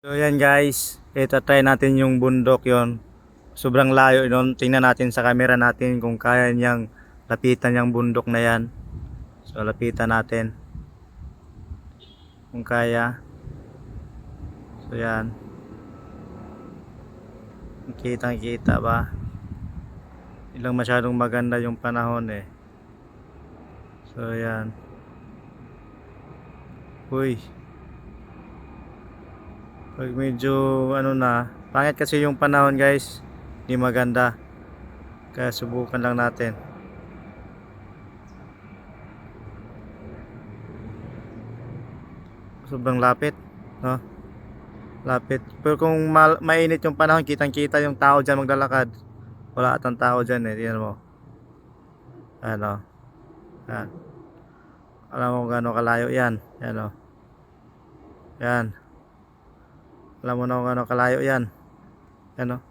So yan guys, ito try natin yung bundok yon. Sobrang layo nun. Tingnan natin sa camera natin kung kaya niyang lapitan yung bundok na yan. So lapitan natin kung kaya. So yan, kitang kita ba? Ilang masyadong maganda yung panahon eh. So yan. Uy, pag medyo ano na, pangit kasi yung panahon guys, hindi maganda. Kaya subukan lang natin. Sobrang lapit, no? Lapit. Pero kung mainit yung panahon, kitang-kita yung tao dyan maglalakad. Wala atang tao dyan eh. Tingnan mo. Ano? Yan. Alam mo kung gaano kalayo yan. Yan o. Yan. Alam mo na kung gaano kalayo yan. Yan o.